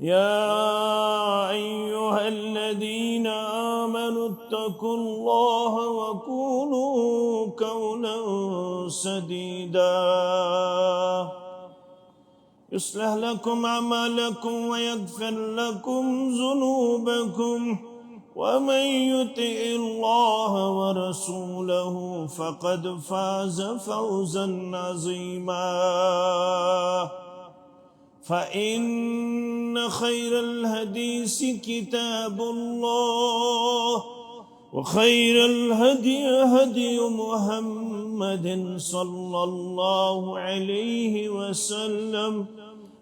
يا أيها الذين آمنوا اتقوا الله وقولوا قولا سديدا يصلح لكم أعمالكم ويغفر لكم ذنوبكم ومن يطع الله ورسوله فقد فاز فوزا عظيما فإن خير الحديث كتاب الله وخير الهدي هدي محمد صلى الله عليه وسلم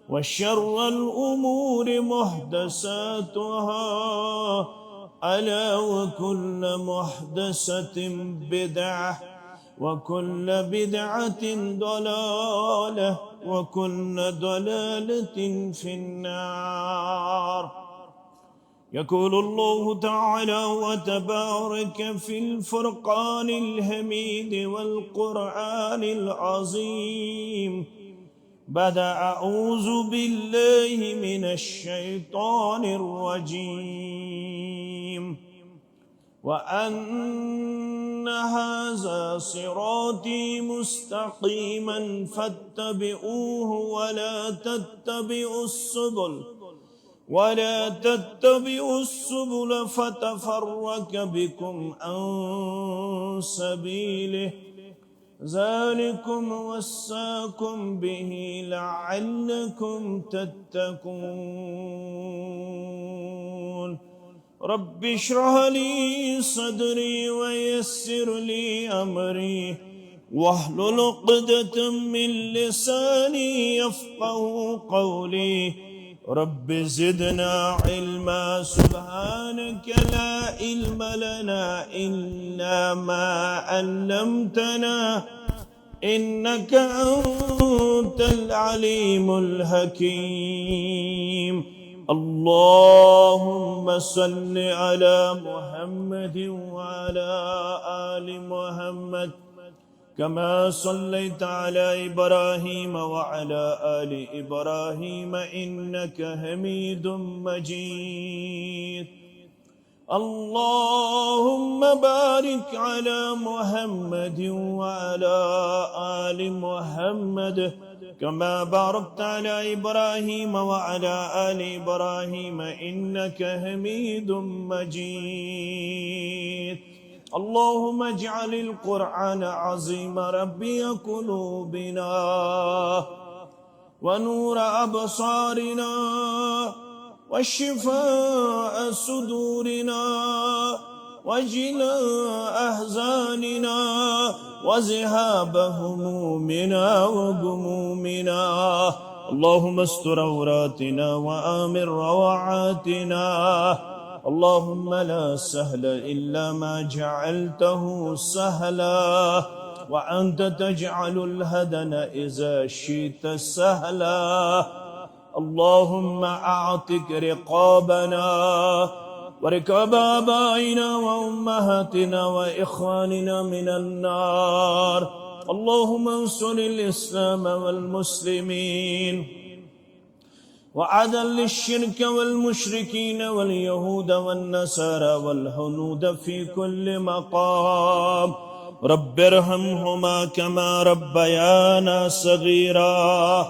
وشر الأمور محدثاتها ألا وكل محدثة بدعة وكل بدعة ضلالة وكل ضلالة في النار. يقول الله تعالى وتبارك في الفرقان الحميد والقرآن العظيم بعد أعوذ بالله من الشيطان الرجيم وأن هذا صراطي مستقيما فاتبعوه ولا تتبعوا السبل فتفرق بكم عن سبيله ذلكم وصاكم به لعلكم تتقون. رب اشرح لي صدري ويسر لي أمري واحلل عقدة من لساني يفقهوا قولي. رب زدنا علما سبحانك لا علم لنا إلا ما علمتنا إنك أنت العليم الحكيم. اللهم صل على محمد وعلى آل محمد كما صليت على إبراهيم وعلى آل إبراهيم إنك حميد مجيد. اللهم بارك على محمد وعلى آل محمد كما باركت على إبراهيم وعلى آل إبراهيم إنك حميد مجيد. اللهم اجعل القرآن عظيم ربي قلوبنا ونور أبصارنا وشفاء صدورنا وجلاء أحزاننا وذهاب همومنا وغمومنا. اللهم استر عوراتنا وآمن روعاتنا. اللهم لا سهل إلا ما جعلته سهلا وأنت تجعل الهدن إذا شئت سهلا. اللهم أعتق رقابنا ورقاب آبائنا وأمهاتنا وإخواننا من النار. اللهم انصر الإسلام والمسلمين وعدل الشرك والمشركين واليهود والنصارى والهنود في كل مقام. رب ارحمهما كما ربيانا صغيرا.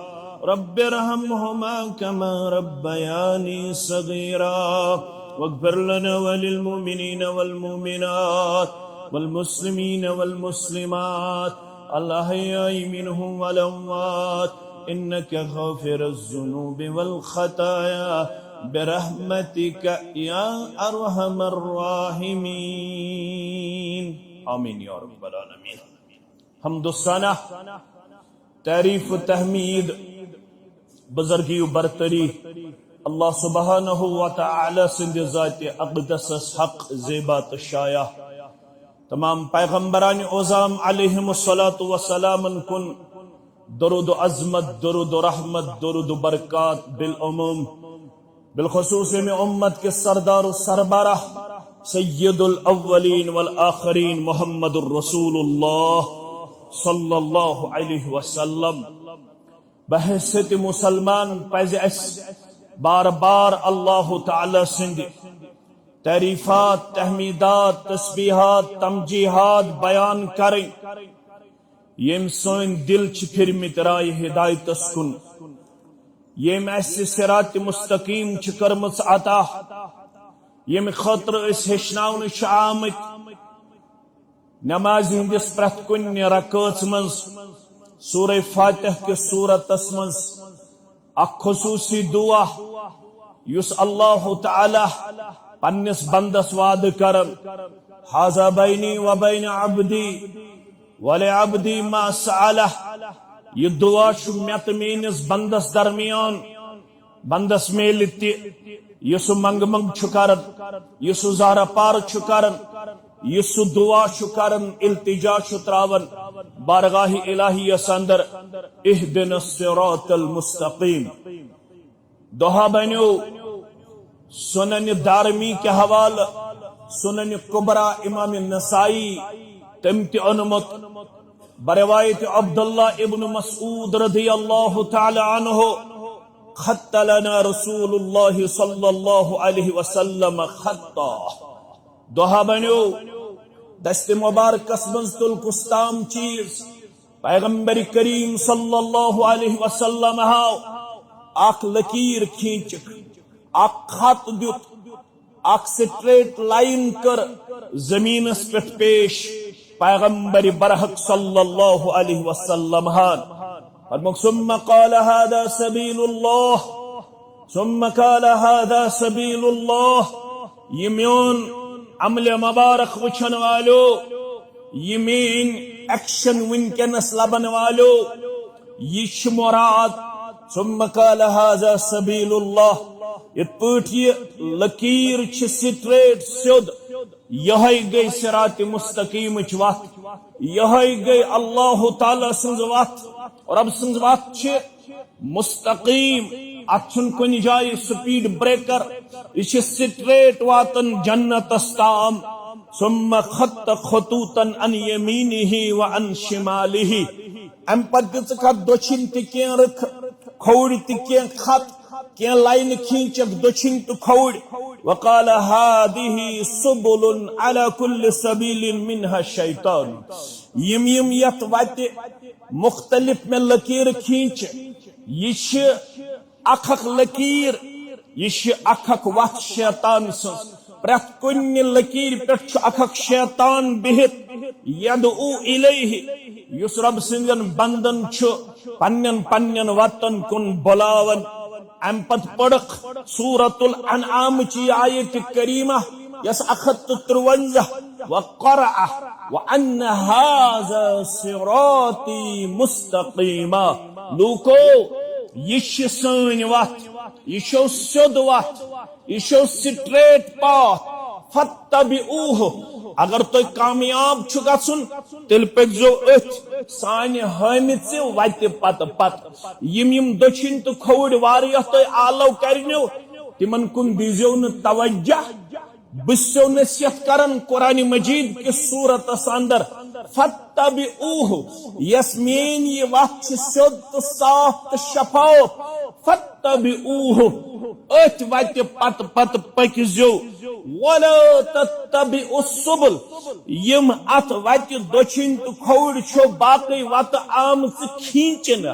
رب ارحمهما كما ربياني صغيرا. واغفر لنا وللمؤمنين والمؤمنات والمسلمين والمسلمات الأحياء منهم والأموات إنك غافر الذنوب والخطايا برحمتك يا أرحم الراحمين. آمین یا رب العالمین. حمد الثنا تعریف و تحمید بزرگی و برتری اللہ سبحانہ و تعالی سند ذات اقدس حق زیبات شایع. تمام پیغمبران اعظام علیہم الصلاۃ والسلام کن درود و عظمت، درود و رحمت، درود و برکات بالعموم، بالخصوص میں امت کے سردار و سربراہ سید الاولین والآخرین محمد الرسول اللہ صلی اللہ علیہ وسلم. بحیثیت مسلمان پزِ اس بار بار اللہ تعالی سند تعریفات تحمیدات تسبیحات تمجیحات بیان کریں یم سن دل پھرمت رائے ہدایتس کن یم اس صراط مستقیم کرمت عطا یم خاطر اس ہچناون آمت نماز ہندس پرت کن رکعت من سورہ فاتح کے سورتس من اخ خصوصی دعا یس اللہ تعالی پنس بندس وعد کرن ھذا بینی و بین عبدی ولعبدی ما سألہ یہ دعا مت میس بندس درمیان بندس میل تہ منگ منگ کرن یہ زارہ پار کرن یہ دعا کرن التجا تراون بارگاہ الہیس اندر اہدنا الصراط المستقیم دعا بنو سنن دارمی کے حوالہ سنن کبرا امام نسائی تم تی انمت بروایت عبداللہ ابن مسعود رضی اللہ تعالی عنہ خط لنا رسول اللہ صلی اللہ علیہ وسلم خطا دعا بنو دست مبارکس منز تلکستام چیز پیغمبر کریم صلی اللہ علیہ وسلم ہاو اخ لکیر کھینچک اخ خط دیت اخ سٹریٹ لائن کر زمین اس پہ پیش پیغمبر برحق صلی اللہ علیہ وسلم ہان ثم قال هذا سبیل اللہ ثم قال هذا سبیل اللہ یہ میون عمل مبارک وچھن والو یہ مین ایکشن ونکنس لبن والو یہ مراد ثم قال هذا سبیل اللہ ات پٹ یہ لکیر چھ سٹریٹ سیود یہ گئی صراط مستقیم وت یہ گئی اللہ تعالی سنز وت اور اب سنز وت چھ مستقیم اتھن کن جائے سپیڈ بریکر یہ سٹریٹ واتن جنت استام ثم خط خطوطا عن یمینہ وعن شمالہ ام پت دک دچھن تہ رکھ کھوڑ تہ خط کی لائن کھینچک دچھن تو کھوڑ وقال هذه سبل على كل سبيل منها الشيطان یم یت وت مختلف میں لکیر کھینچ یہ اخ لکیر یہ اخ وت شیطان سن پرت کن لکیر پہ اخ شیطان بہت یدعو الیہ یس رب سندن بندن پنن پنن وطن کن بلاون ام پت پڑک سورۃ الانعام چی آیت کریمہ یس 153 وقرأ وان هذا صراطی مستقیما لوکو یہ سن وت یہ سیود وت یہ سٹریٹ پاتھ فتبعوہ اگر تو کامیاب چھ گژھن تیل پکزو ات سانہ ہمت وت پت پت یم دچھن تو کھوڑ واریاہ تو آلو کرنو تمن کن دیزیو ن توجہ بسو نصیحت کرن قرآن مجید کی صورت اندر فتبعوہ یس مین یہ وقت سیود تو صاف تو شفاف فتبعوہ ات وت پت پت پکزو ولا تتبعوا السبل یم ات وت دچھن تو کھوڑ چھو باقی وت آمژ کھینچن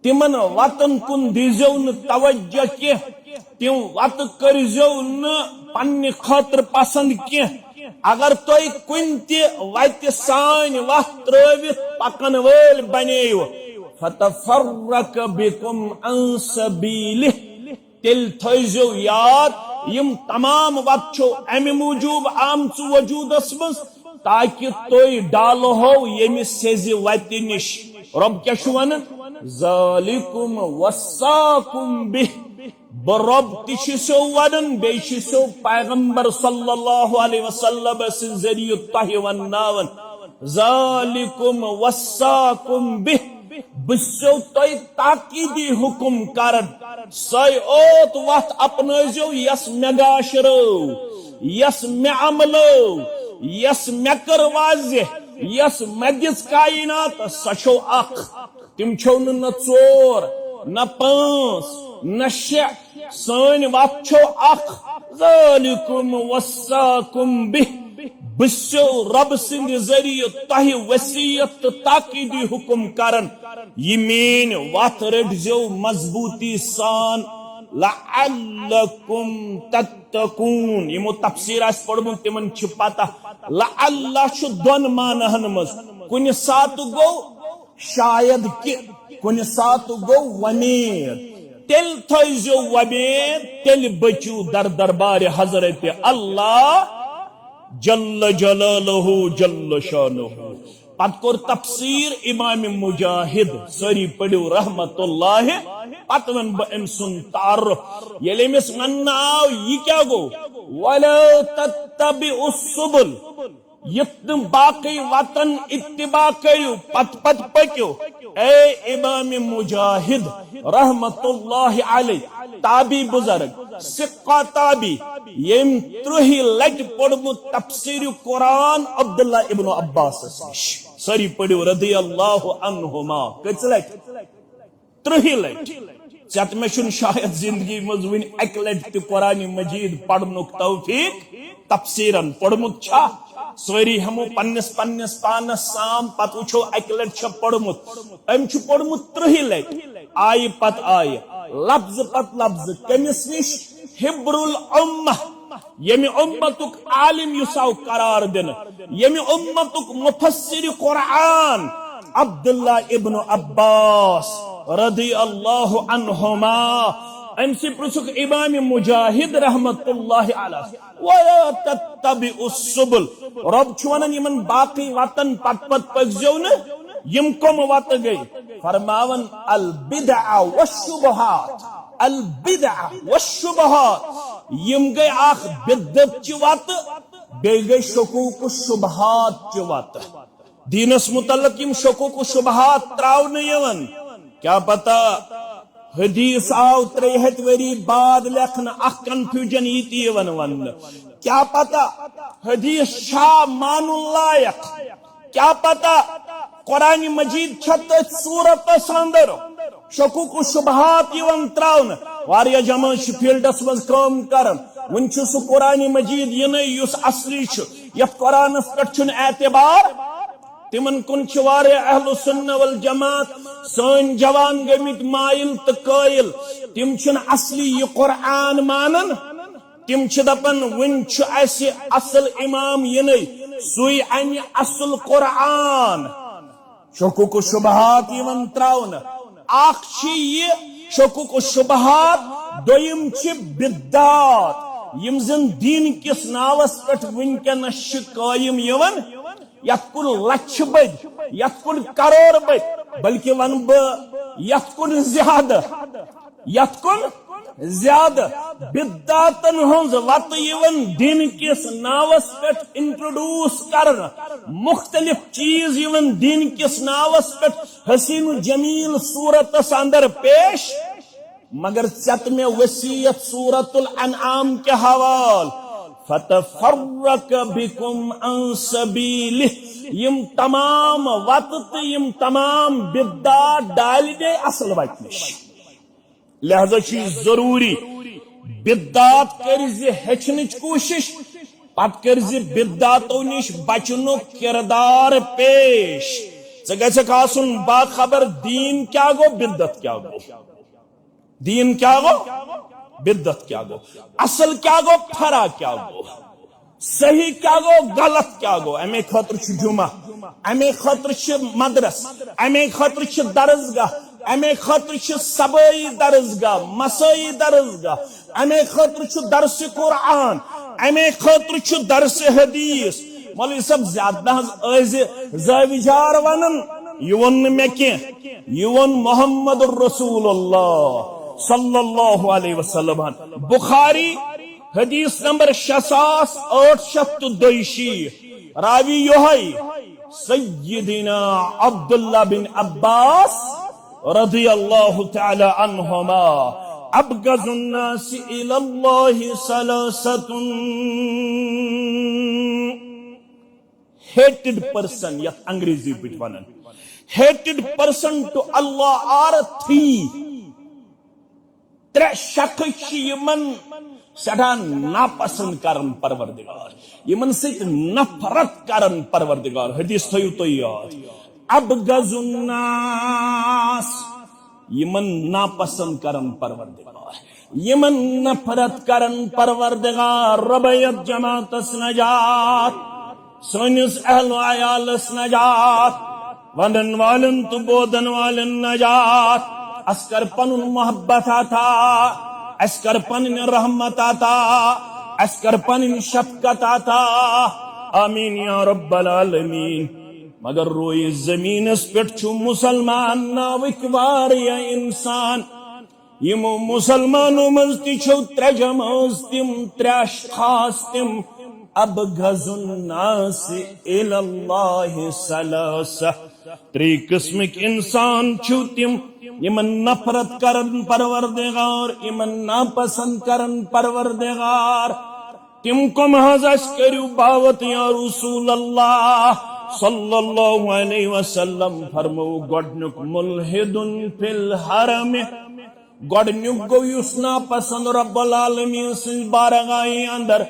تمن وطن کن دیزیو ن توجہ کی تم وت کرزیو ن پنہ خاطر پسند کی اگر تھی کن تہ وت سان وت ترٲوِتھ پکن وٲلۍ بنیو فتفرق بكم عن سبیلہ تیل تھٲیزیو یاد یم تمام وت چھو امہ موجوب آمژ وجودس مز تاکہ تھی ڈالہو یمہ سیزِ وتہ نش رب کیا چھ ونان ذالکم وصاکم بہ بہ رب تہ سو ونان بیٚیہِ چھِ سو پیغمبر صلی اللہ علیہ وسلم سن ذریعہ تہ وناون ذالکم وصاکم بہ بسو تہ تاکیدی حکم کرن سائی اوت وقت اپنٲیزیو یس مے گاشرو یس مے عملو یس مے کر واضح یس مے دِژ کائنات سۄ چھو اکھ تم چھو نہ ژور نہ پانچ نہ شے سن وات چھو اخ ذالکم وصاکم بہ بسو رب سند ذریعہ تہ وصیت تاکیدی حکم کرن یہ مین وات رٹزو مضبوطی سان لعلکم تتقون یمو تفسیر اس پڑھمو تمن چھ پتہ لعل چھ دون معنہن مز کن سات گو شاید کہ کن سات گو ومید تیل تھیزو ومید تیل بچو در دربار حضرت اللہ جل جلالہ جل شانہ پت کور تفسیر امام مجاہد سری پڑھو رحمت اللہ پت ون بہ ام سن تعارف یل امس ون آو یہ کیا گو ولا تتبعوا السبل یت باقی وطن اتباع کرو پت پت پکو اے امام مجاہد رحمت اللہ علیہ تابی بزرگ سقہ تابی یم ترہی لٹ پڑھمت تفسیر قرآن عبداللہ ابن عباس سری پڑھو رضی اللہ عنہما کچھ لٹ ترہی لٹ چت میں چھن شاید زندگی مزوین ایک لٹ قرآن مجید پڑھنک توفیق تفسیرن پڑھمت چھا سوری ہمو پنس پانس سام پت وچھو ایک لٹ چھ پڑھمت ام چھ پڑھمت ترہی لٹ آئی پت آئی لفظ پت لفظ کمس نش حبر الامہ یمی امتک عالم یساو قرار دن یمی امتک مفسر قرآن عبداللہ ابن عباس رضی اللہ عنہما ام سے پرسک امام مجاہد رحمت اللہ علیہ وَلَا تَتَّبِعُ السُّبُلِ رب چھوانن یمن باقی وطن پت پت پکزیو نا یم کم وط گئی فرماون البدع والشبہات البدع والشبہات یم گئی آخ بدت چی وط گئی گئی شکوک الشبہات چی وط دینس متعلق یم شکوک الشبہات تراؤ نیون کیا پتا حدیث آو 63 وری بعد لکھن اخ کنفیوجن یتی ون کیا پتا حدیث شاہ مان لائق کیا پتا قرآن مجید چھت صورت ساندر شکوک و شبہات یون تراؤن واریا جمع فیلڈس مز کام کرن ون سو قرآن مجید ین یس اصلی یت قرآن پہ اعتبار تمن کن واریا اہل سنہ والجماعت سن جوان گمت مائل تو قائل تم چھ اصلی یہ قرآن مانن تم چھ دپن ون اس اصل امام ین سوئی ان اصل قرآن شکوک و شبہات یون تراؤن اخ یہ شکوک و شبہات دویم چھ بدعات یم زن دین کس ناوس پہ ونکس قائم یون یت کن لچھ بد یت کن کروڑ بد بلکہ ون بہ یت کن زیادہ بدعاتن ہنز وط یون دین کس ناوس پہ انٹروڈیوس کرن مختلف چیز یون دین کس ناوس پہ حسین جمیل صورت اندر پیش مگر چت میں وصیت سورت الانعام کے حوال فتفرق بكم عن سبيله یم تمام وقت یم تمام بدعات ڈال دے اصل وقت نش لہذا چیز ضروری بدعات کرز ہچنچ کوشش پت کرز بدعاتو نش بچنو کردار پیش ژے آسن باخبر دین کیا گو بدعت کیا گو دین کیا گو بدعت کیا گو اصل کیا گو پھرا کیا گو صحیح کیا گو غلط کیا گو امی خاطر چھ جمعہ امی خاطر چھ مدرس امی خاطر چھ درسگاہ امی خاطر چھ سبائی درسگاہ مسائی درسگاہ امی خاطر چھ درس قرآن امی خاطر چھ درس حدیث مولوی صاحب زیادہ زاویجار ونن یون میں کی یون محمد الرسول اللہ صلی اللہ علیہ وسلم بخاری حدیث نمبر 6882 راوی یوہی سیدنا عبداللہ بن عباس رضی اللہ تعالی عنہما ابغض الناس الى اللہ ثلاثۃ hated person یت انگریزی پٹ ونن hated person to Allah are three ترے شخص یمن سٹھا ناپسند کرن پروردگار یمن سۭتۍ نفرت کرن پروردگار حدیث تھٲیِو تُہۍ یاد ابغض الناس یمن ناپسند کرن پروردگار یمن نفرت کرن پروردگار ربیت جماعتس نجات سٲنِس اہل و عیالس نجات ونن والن تو بودن والن نجات اس کر پنن محبت عطا اس کر پنن رحمت عطا اس کر پنن شفقت عطا آمین یا رب العالمین مگر روئی زمین اس پٹ چھو مسلمان ناوک واریہ انسان یمو مسلمانوں مزتی چھو ترے جماز تم ترے اشخاص تم ابغض الناس الاللہ ثلاثہ تری قسمک انسان چھو تم یمن نفرت کرن پروردگار یمن ناپسند کرن پروردگار تم کم حض اس کریو باوت یا رسول اللہ صلی اللہ علیہ وسلم فرمو گوڑنک ملحد فی الحرم گوڑنک گو یس ناپسند رب العالمین سن بارگاہی اندر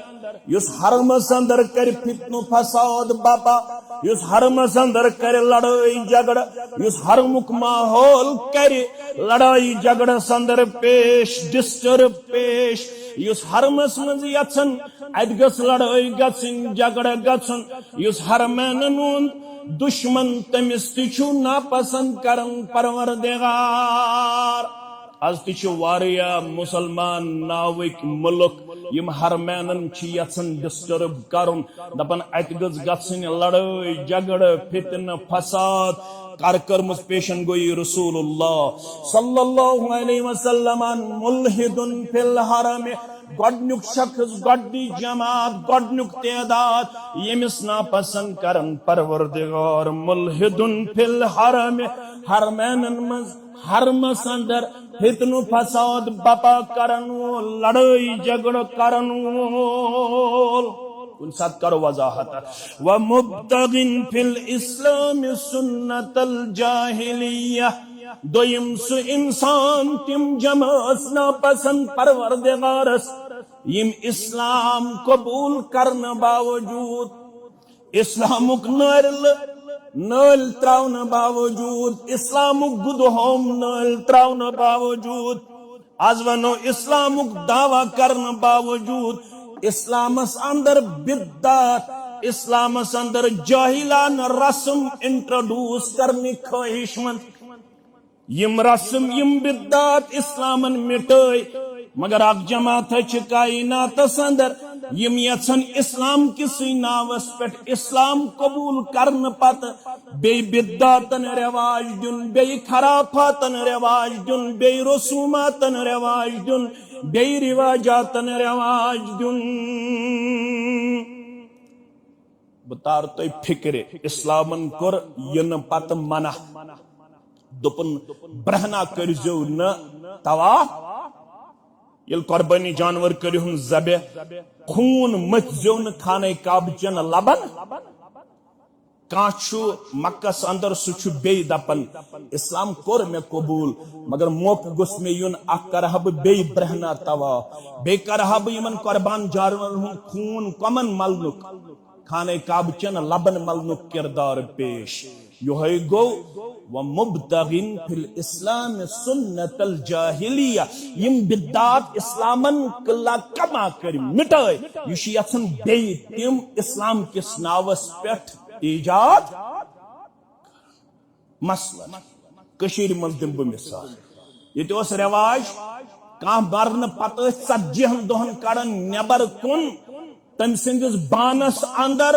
یس حرمس اندر کر فتن فساد باپا یس حرمس اندر کر لڑائی جھگڑ یس حرمک ماحول کر لڑائی جھگڑ اندر پیش ڈسٹرب پیش یس حرمس مز یژن ات گژھ لڑائی گژھن جھگڑ گژھن یس حرمینن ہند دشمن تمس تہ ناپسند کرن پروردگار از تہ واریاہ مسلمان ناوک ملک یم حرمینن یژن ڈسٹرب کرن دپن ات گژھ گژھن لڑائی جھگڑ فتن فساد کارکرمز پیشن گوئی رسول اللہ صلی اللہ علیہ وسلم ملحد فی الحرم گوڑنک شخص گوڑنی جماعت گوڑنک تعداد یمس ناپسند کرن پروردگار ملحد فی الحرم حرمینن مز حرمس اندر فتن فساد بپا کرن وول لڑائی جھگڑ کرن وول کن ساتھ کرو وضاحت وَمُبْتَغٍ فِي الْإِسْلَامِ سُنَّةَ الْجَاهِلِيَّةِ دویم سو انسان تم جماعت ناپسند پروردگارس یم اسلام قبول کرن باوجود اسلامک نال تراؤن باوجود اسلامک گدہوم نال تراؤن باوجود آز ونو اسلامک دعوی کرن باوجود اسلامس اندر بدعت اسلامس اندر جاہلان رسم انٹروڈیوس کرنے خواہش مند یم رسم یم بدعت اسلامن مٹائی مگر اک جماعت کائنات اندر یم یژن اسلام کسی ناوس پہ اسلام قبول کرن پت بی بدعتن رواج دن بی خرافاتن رواج دن بی رسوماتن رواج دن بی رواجاتن رواج دن بتار تو فکر اسلامن کر ین پت منع دپن برہنا کرزو نا طواف یل قربانی جانور کریہن ذبح خون مت زون خانہ کعبہ چن لبن کانچو مکس اندر سچ بی دپن اسلام کور میں قبول مگر موقع گس میں یون اک کرہب بی برہنا طواف بی کرہب یمن قربان جانور خون کمن ملنک خانہ کعبہ چن لبن ملنک کردار پیش یہ گو وَمُبْتَغٍ فِي الْإِسْلَامِ سُنَّةَ الْجَاهِلِيَّةِ یم بدعات اسلامن کلا کما کر مٹائے یہ یژن بی تم اسلام کس ناوس پٹھ ایجاد مثلا کشیر مز دم بہ مثال یہ اس رواج کان مرن پتہ 40 دہن کڑن نبر کن تم سندس بانس اندر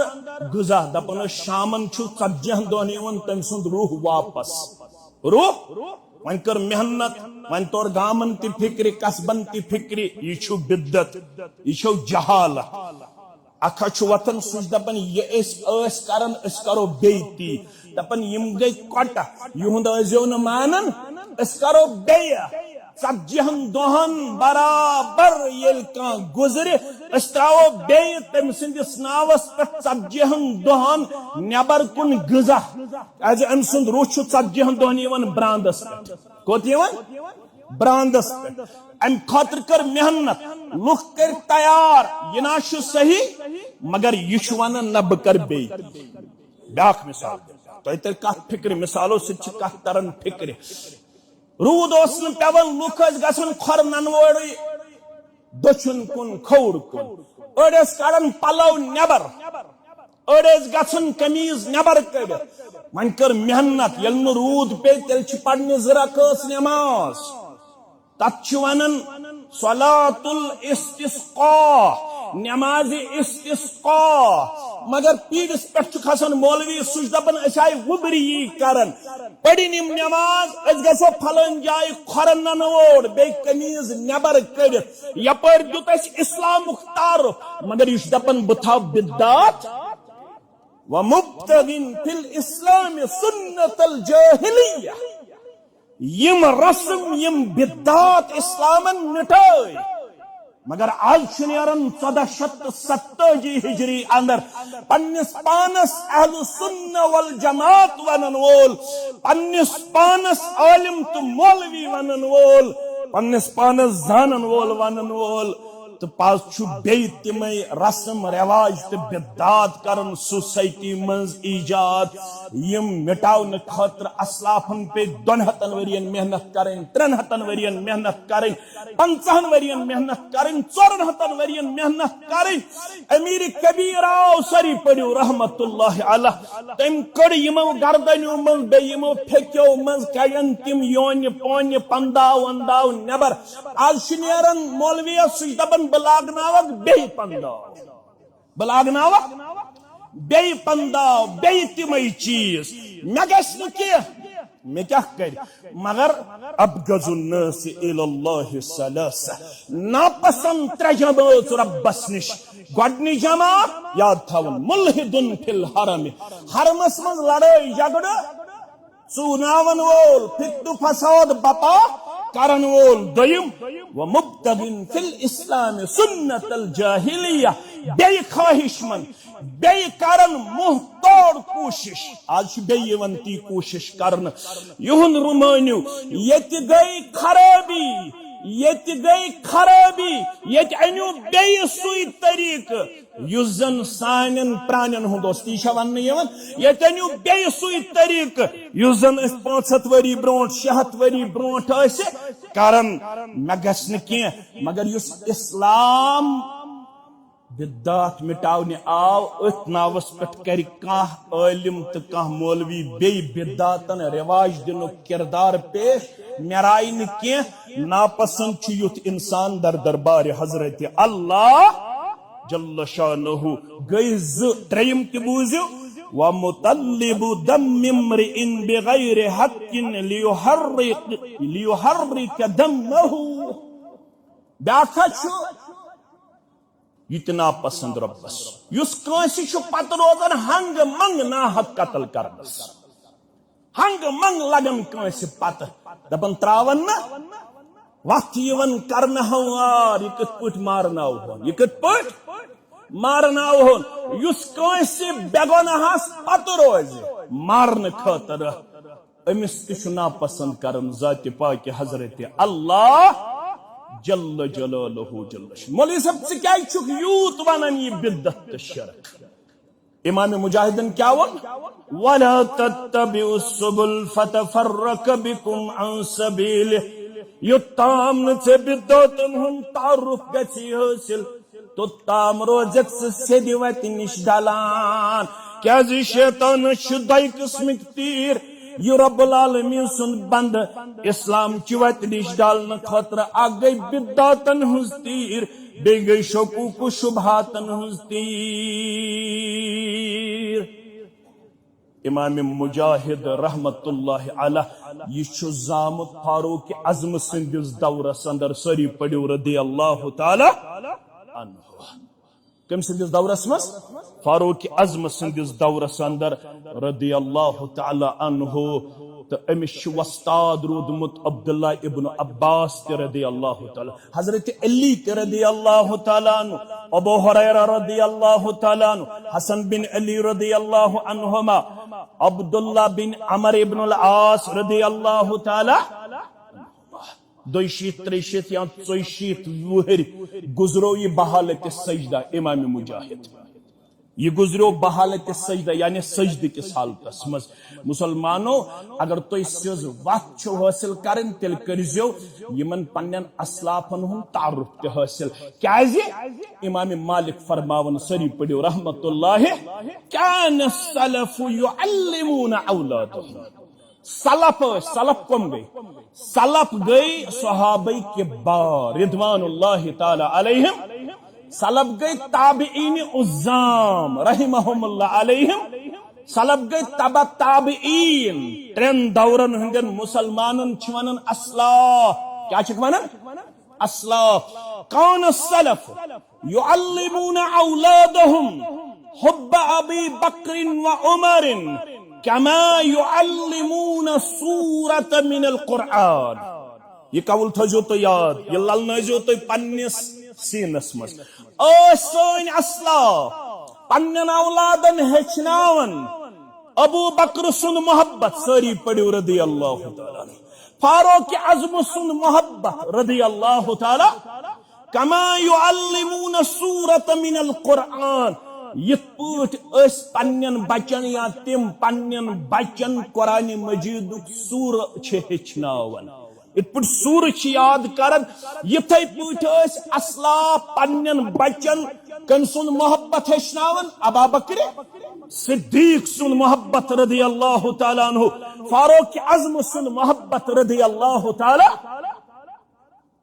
غذا دپن شامن 40 دہن یون تم سند روح واپس روح ون کر محنت ون طور گامن تی فکر قصبن تی فکر یہ بدت یہ جہالت اکھا وطن سوچ دپن یہ اس کرن اس کرو بیتی دپن یم گئی کٹا یہند ازیو ن مانن اس کرو بیا 40 دہن برابر یل کان گزرے اس تراو بی تم سندس ناوس پہ 40 دہن نبر کن غذا از ام سند روح 40 دہن یون براندس پہ کوت یون براندس ام خاطر کر محنت لوک کر تیار یہ نا صحیح مگر یہ ونان نہ بہ کر بی بیاکھ مثال تہ تیل کت فکر مثالو ست کت تران فکر رود اس پیوان لوک گھن کھور ننوڑی دچھن کن کھوڑ کن اڑس کڑان پلو نبر اڑس گھن قمیض نبر کڑ ون کر محنت یل نہ رود پے تیل پڑھنے زرکس نماز تت ونان صلاۃ الاستسقاء نماز استسقاء مگر پیڑس پہ کھسان مولوی سہ دپان اس آئی وبری کران پڑھن نماز اس گھو پھلن جائے کھور ننوڑ بی قمیض نبر کڑت یپر دیت اس اسلام تعارف مگر یہ دپان بہ تھاو بدعت ومبتغن فی الاسلام سنت الجاہلیہ یم رسم یم بدعات اسلامن مٹائی مگر آج نیران 1470 ہجری اندر پنس پانس اہل سنہ والجماعت ونن وول پنس پانس عالم تو مولوی ونن وول پنس پانس زانن وول ونن وول تو پاس چھو بی تمے رسم رواج تو بدعات کرن سوسائٹی منز ایجاد یم مٹاؤن خاطر اسلافن پہ 200 ورین محنت کریں 300 ورین محنت کریں 50 ورین محنت کریں 400 ورین محنت کریں امیر کبیر آو سری پڑیو رحمت اللہ علیہ تم کڑ یمو گردنیو من بے یمو پھکیو من کڑن تم یون پون پنداو انداو نبر آج شنیرن مولوی سج دبن بلاگناوک بے پنداو بلاگناوک بے پنداو بے تمئی چیز میں گس نکی میں کیا کر مگر ابغض الناس الی اللہ ثلاثہ ناپسند ترے جماعت ربس نش گۄڈنی جماعت یاد تھاون ملحدن فی الحرم حرمس من لڑائی جھگڑ ژوناون وول فتنہ فساد بپا کرن وول دویم ومبتغن فی الاسلام سنت الجاہلیہ بے خواہش من بے کرن محتوڑ کوشش آج بے ونتی کوشش کرن یہن رمانیو یت گئی خرابی یت گئی خرابی یت انیو بے سوئی طریق یس زن سانن پرانن ہند تی ون یت انیو بے سوئی طریق یس زن 500 وری برونٹ 600 وری برونٹ کرن مے گھس کی مگر یس اسلام بدعات مٹاؤن آو ات ناوس پہ کر کان عالم تو کان مولوی بی بدعاتن رواج دن کردار پیش میرائی نی ناپسند یت انسان در دربار حضرت اللہ جل شانہ گئی تریم تہ بوزیو ومطلب دم امرئ بغیر حق لیحرک دمہ بیاکھا اتنا پسند ربس یس کانسی چھ پتہ روزان ہنگ منگ نا حق قتل کرنس ہنگ منگ لگن کانسی پتہ دپن تراون نا وقت یون کرنا ہوار یہ کت پٹ مارناو ہون یہ کت پٹ مارناو ہون یس کانسی بیگناہس پتہ روز مارن خاطر امس تہ نا پسند کرن ذات پاک حضرت اللہ جل جلالہ جل شانہ مولوی صاحب سے کیا چھک یوت ونن یہ بدعت شرک امام مجاہدن کیا ون ولا تتبعوا السبل فتفرق بكم عن سبيله یوتام نہ بدعتن ہن تعارف گژھی حاصل تو تام روزک سیدی وت نش ڈالان کیا شیطان شدائی قسمک تیر یہ رب العالمین سن بند اسلام کی وت نش ڈالن خاطر اگ گئی بدعاتن ہنز تیر بے گئی شکوک و شبہاتن ہنز تیر امام مجاہد رحمت اللہ علیہ یہ زامت فاروق اعظم سندس دورس اندر سری پڑیو رضی اللہ تعالی عنہ کم سندس دورس مس فاروق اعظم سندس دورس اندر رضی اللہ تعالی عنہ تو امس وستاد رودمت عبداللہ ابن عباس رضی اللہ تعالی حضرت علی رضی اللہ تعالی عنہ ابو ہریرہ رضی اللہ تعالی عنہ حسن بن علی رضی اللہ عنہما عبداللہ بن عمر ابن العاص رضی اللہ تعالی دوشیت تریشیت یا ژۄیشیت وُہر گزرو یہ بحالت سجدہ امام مجاہد یہ گزرو بحالت سجدہ یعنی سجدہ کس حالتس مز مسلمانو اگر تو سز وقت حاصل کرن تیل کرزیو یمن پنن اسلافن ہن تعارف تہ حاصل کیازِ امام مالک فرماون سری پڑھو رحمت اللہ کان السلف يعلمون اولادهم سلف کم گئی سلف گئی صحابہ کبار رضوان اللہ تعالی علیہم سلف گئی تابعین عظام رحمہم اللہ علیہم سلف گئی تبع تابعین ترین دورن ہندن مسلمانن چھوانن اسلاف کیا چھوانن اسلاف کون السلف يعلمون اولادهم حب ابی بکر و عمر كما يعلمون سورة من القرآن یہ قول تھجو تو یاد یہ للنجو تو پنس سینس مز سن اسلاف پنن اولادن ہچناون ابو بکر سن محبت ساری پڑھو رضی اللہ تعالی فاروق اعظم سن محبت رضی اللہ تعالی كما يعلمون سورة من القرآن یت پوٹ اس پنن بچن یا تم پنن بچن قرآن مجید سور چھ ہچناون یت پوٹ سور چھ یاد کرن یتھے پوٹ اس اسلاف پنن بچن کن سن محبت ہچناون ابا بکر صدیق سن محبت رضی اللہ تعالی عنہ فاروق اعظم سن محبت رضی اللہ تعالی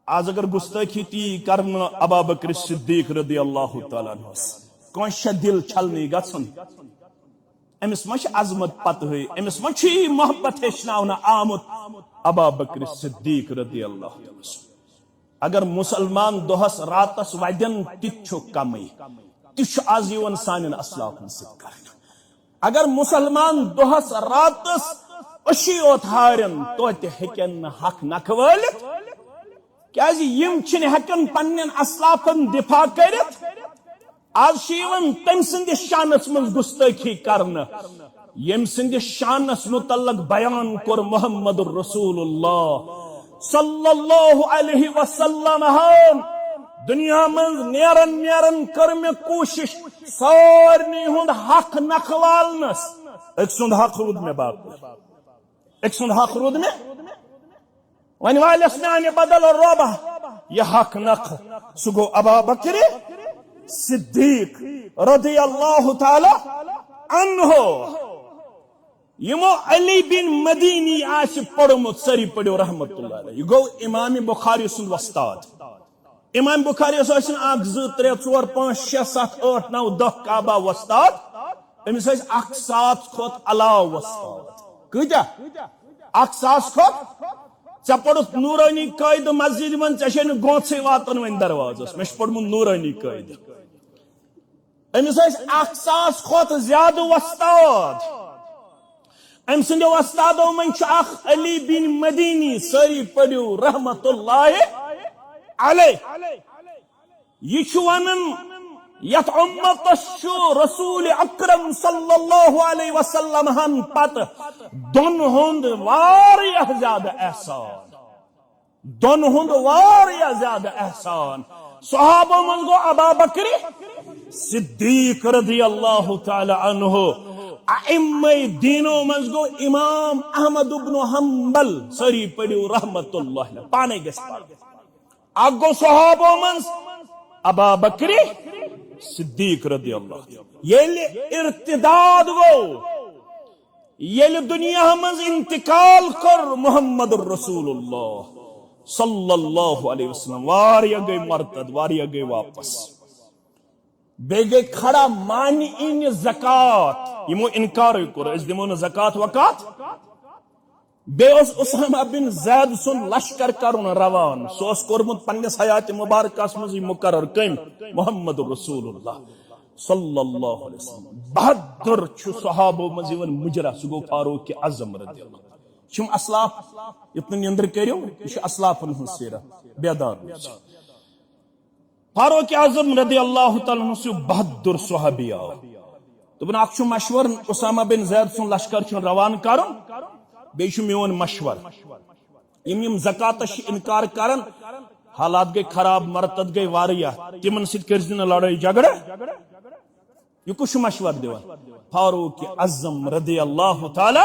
آج اگر گستاخی تی کرن ابا بکر صدیق رضی اللہ تعالی عنہ کونش دل چھلنی گھن امس مچ عظمت پتہ امس مچ محبت ہچناؤن آمت ابا بکر صدیق رضی اللہ عنہ اگر مسلمان دہس راتس ودن تہ کمی تہ آز یوان سان اسلافن ست کرنا اگر مسلمان دہس راتس اشی اوت ہارن تو ہکن حق نکھ ولت کیازِ یم چھن ہکن پنن اسلافن دفاع کرت آج شیون تم سندس شانس من گستاخی کرنا یم سندس شانس متعلق بیان کر محمد الرسول اللہ صلی اللہ علیہ وسلم دنیا من نیرن کر میں کوشش سارنی ہند حق نکھوالنس ایک سند حق رود میں بات ایک سند حق رود میں ون والس میانے بدل روبہ یہ حق نکھ سگو ابا بکر صدیق رضی اللہ تعالی عنہ یمو علی بن مدینی آس پڑھمت سری پڑھو رحمت اللہ علیہ یہ گو امام بخاری سن وستاد امام بخاری سن اک زٕ ترٛےٚ ژور پانٛژھ شےٚ سَتھ ٲٹھ نو دہ کعبہ وستاد امس اک ساس کھوت علاوہ وستاد کۭتیاہ اک ساس کھوت ژےٚ پوٚرُتھ نورانی قٲیدٕ مسجد من ژےٚ چھے نہٕ گونٛژھٕے واتن وۄنۍ دروازس مےٚ چھُ پوٚرمُت نورانی قٲیدٕ امس اک ساس کھوت زیادہ وستاد ام سند وستادو من اخ علی بن مدینی سری پڑھو رحمت اللہ علیہ یہ ونن یت امتس رسول اکرم صلی اللہ علیہ وسلم ہن پتہ دون ہند واریاہ زیادہ احسان دون ہند واریاہ زیادہ احسان صحابہ من گو ابا بکر صدیق رضی اللہ تعالی عنہ ائمہ دینوں من گو امام احمد بن حنبل سری پڑھو رحمت اللہ پانے گس اگو صحابہ من ابا بکر صدیق رضی اللہ یل ارتداد گو یل دنیا من انتقال کر محمد الرسول اللہ صلی اللہ علیہ وسلم واریہ گئی مرتد واریہ گئی واپس بے گئی کھڑا مانی ان زکاة یمو انکار کر اس دمو زکاة وکات بے اس اسامہ بن زید سن لشکر کرن روان سو اس کورمت پنس حیات مبارکہ مزی مقرر کم محمد رسول اللہ صلی اللہ علیہ وسلم بہادر چھ صحابہ مزی ون مجرا سگو فاروق اعظم رضی اللہ چم اسلاف اتنا نیندر کریو یہ اسلافن ہن سیرت بیدار فاروق اعظم رضی اللہ تعالی عنہ سے بہادر صحابی آو تو بنا اکشو مشور اسامہ بن زید سن لشکر چھ روان کرن بیشو میون مشور یم زکات انکار کرن حالات گئی خراب مرتد گئی واریہ تمن ست کرزن لڑائی جھگڑا یہ کچھ مشور دیوان فاروق اعظم رضی اللہ تعالی